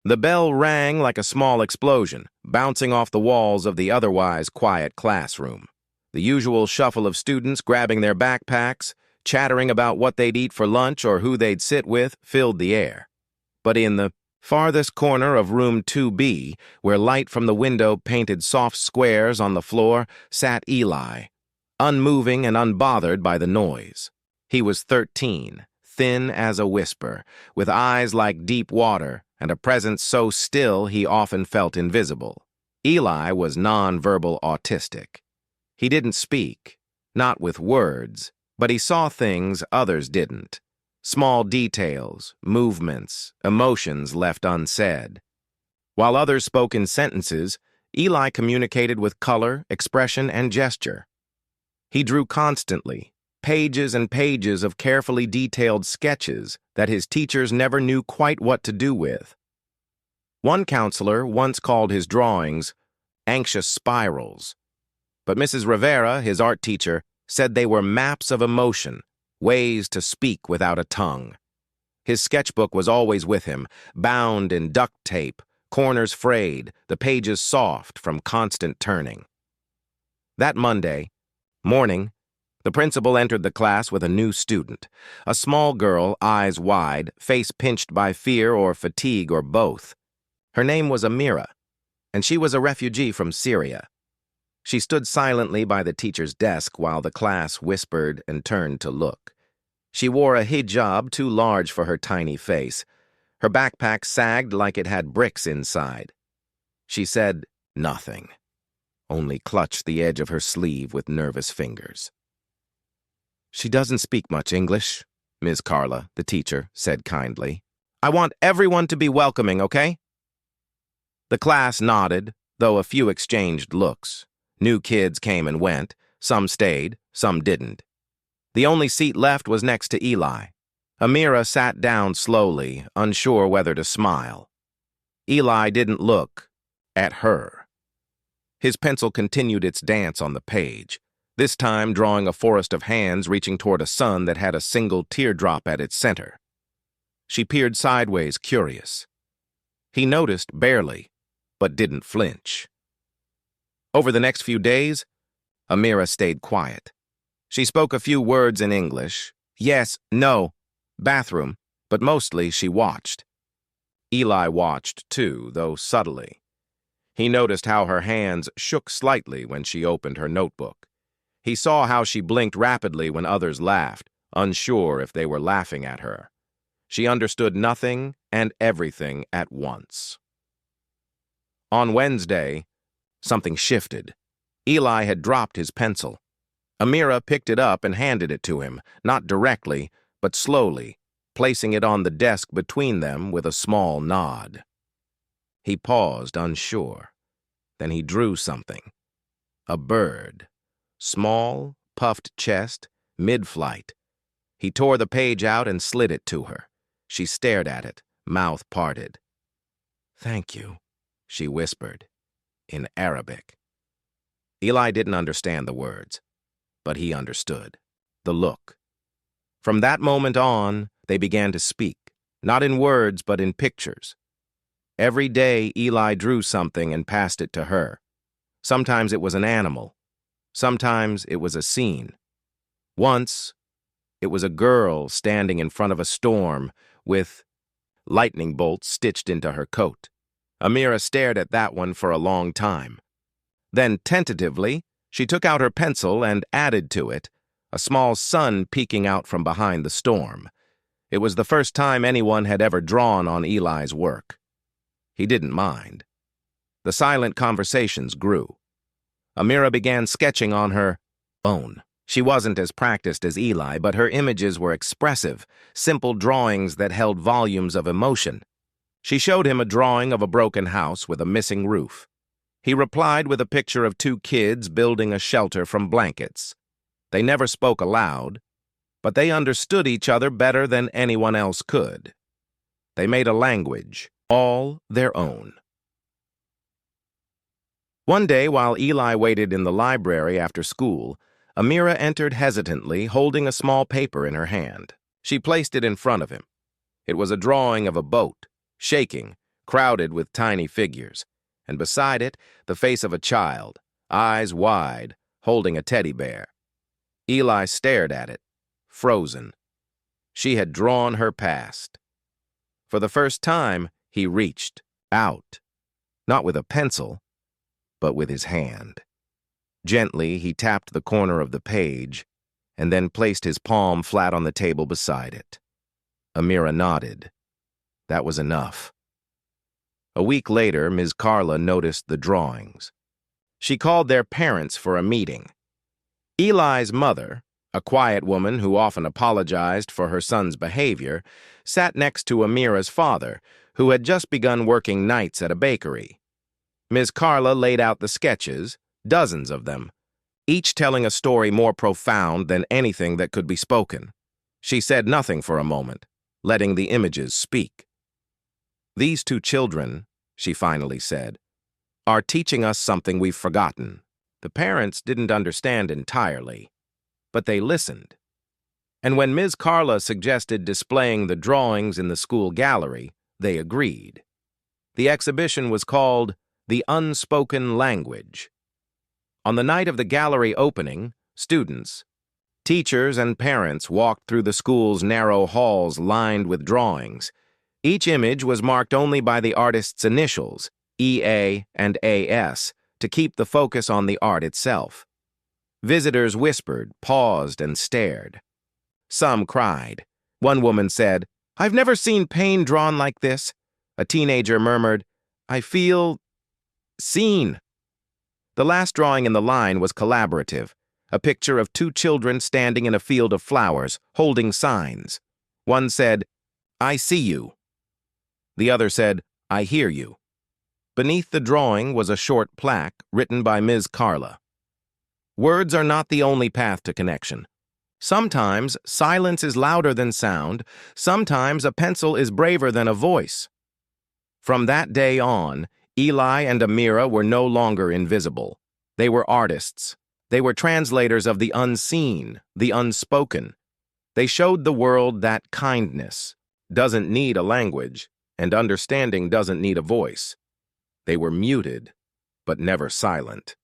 The bell rang like a small explosion, bouncing off the walls of the otherwise quiet classroom. The usual shuffle of students grabbing their backpacks, chattering about what they'd eat for lunch or who they'd sit with, filled the air. But in the farthest corner of room 2B, where light from the window painted soft squares on the floor, sat Eli, unmoving and unbothered by the noise. He was 13, thin as a whisper, with eyes like deep water, and a presence so still he often felt invisible. Eli was nonverbal autistic. He didn't speak, not with words, but he saw things others didn't. Small details, movements, emotions left unsaid. While others spoke in sentences, Eli communicated with color, expression, and gesture. He drew constantly, pages and pages of carefully detailed sketches that his teachers never knew quite what to do with. One counselor once called his drawings anxious spirals, but Mrs. Rivera, his art teacher, said they were maps of emotion, ways to speak without a tongue. His sketchbook was always with him, bound in duct tape, corners frayed, the pages soft from constant turning. That Monday morning, the principal entered the class with a new student, a small girl, eyes wide, face pinched by fear or fatigue or both. Her name was Amira, and she was a refugee from Syria. She stood silently by the teacher's desk while the class whispered and turned to look. She wore a hijab too large for her tiny face. Her backpack sagged like it had bricks inside. She said nothing, only clutched the edge of her sleeve with nervous fingers. "She doesn't speak much English," Ms. Carla, the teacher, said kindly. "I want everyone to be welcoming, okay?" The class nodded, though a few exchanged looks. New kids came and went. Some stayed, some didn't. The only seat left was next to Eli. Amira sat down slowly, unsure whether to smile. Eli didn't look at her. His pencil continued its dance on the page, this time drawing a forest of hands reaching toward a sun that had a single teardrop at its center. She peered sideways, curious. He noticed barely, but didn't flinch. Over the next few days, Amira stayed quiet. She spoke a few words in English, yes, no, bathroom, but mostly she watched. Eli watched too, though subtly. He noticed how her hands shook slightly when she opened her notebook. He saw how she blinked rapidly when others laughed, unsure if they were laughing at her. She understood nothing and everything at once. On Wednesday, something shifted. Eli had dropped his pencil. Amira picked it up and handed it to him, not directly, but slowly, placing it on the desk between them with a small nod. He paused, unsure. Then he drew something. A bird. Small, puffed chest, mid-flight. He tore the page out and slid it to her. She stared at it, mouth parted. "Thank you," she whispered, in Arabic. Eli didn't understand the words, but he understood. The look. From that moment on, they began to speak, not in words but in pictures. Every day, Eli drew something and passed it to her. Sometimes it was an animal. Sometimes it was a scene. Once, it was a girl standing in front of a storm with lightning bolts stitched into her coat. Amira stared at that one for a long time. Then, tentatively, she took out her pencil and added to it a small sun peeking out from behind the storm. It was the first time anyone had ever drawn on Eli's work. He didn't mind. The silent conversations grew. Amira began sketching on her own. She wasn't as practiced as Eli, but her images were expressive, simple drawings that held volumes of emotion. She showed him a drawing of a broken house with a missing roof. He replied with a picture of two kids building a shelter from blankets. They never spoke aloud, but they understood each other better than anyone else could. They made a language, all their own. One day, while Eli waited in the library after school, Amira entered hesitantly, holding a small paper in her hand. She placed it in front of him. It was a drawing of a boat, shaking, crowded with tiny figures, and beside it, the face of a child, eyes wide, holding a teddy bear. Eli stared at it, frozen. She had drawn her past. For the first time, he reached out, not with a pencil, but with his hand. Gently, he tapped the corner of the page, and then placed his palm flat on the table beside it. Amira nodded. That was enough. A week later, Ms. Carla noticed the drawings. She called their parents for a meeting. Eli's mother, a quiet woman who often apologized for her son's behavior, sat next to Amira's father, who had just begun working nights at a bakery. Ms. Carla laid out the sketches, dozens of them, each telling a story more profound than anything that could be spoken. She said nothing for a moment, letting the images speak. "These two children," she finally said, "are teaching us something we've forgotten." The parents didn't understand entirely, but they listened. And when Ms. Carla suggested displaying the drawings in the school gallery, they agreed. The exhibition was called The Unspoken Language. On the night of the gallery opening, students, teachers, and parents walked through the school's narrow halls lined with drawings. Each image was marked only by the artist's initials, EA and AS, to keep the focus on the art itself. Visitors whispered, paused, and stared. Some cried. One woman said, "I've never seen pain drawn like this." A teenager murmured, "I feel seen." The last drawing in the line was collaborative, a picture of two children standing in a field of flowers, holding signs. One said, "I see you." The other said, "I hear you." Beneath the drawing was a short plaque written by Ms. Carla. Words are not the only path to connection. Sometimes silence is louder than sound. Sometimes a pencil is braver than a voice. From that day on, Eli and Amira were no longer invisible. They were artists. They were translators of the unseen, the unspoken. They showed the world that kindness doesn't need a language, and understanding doesn't need a voice. They were muted, but never silent.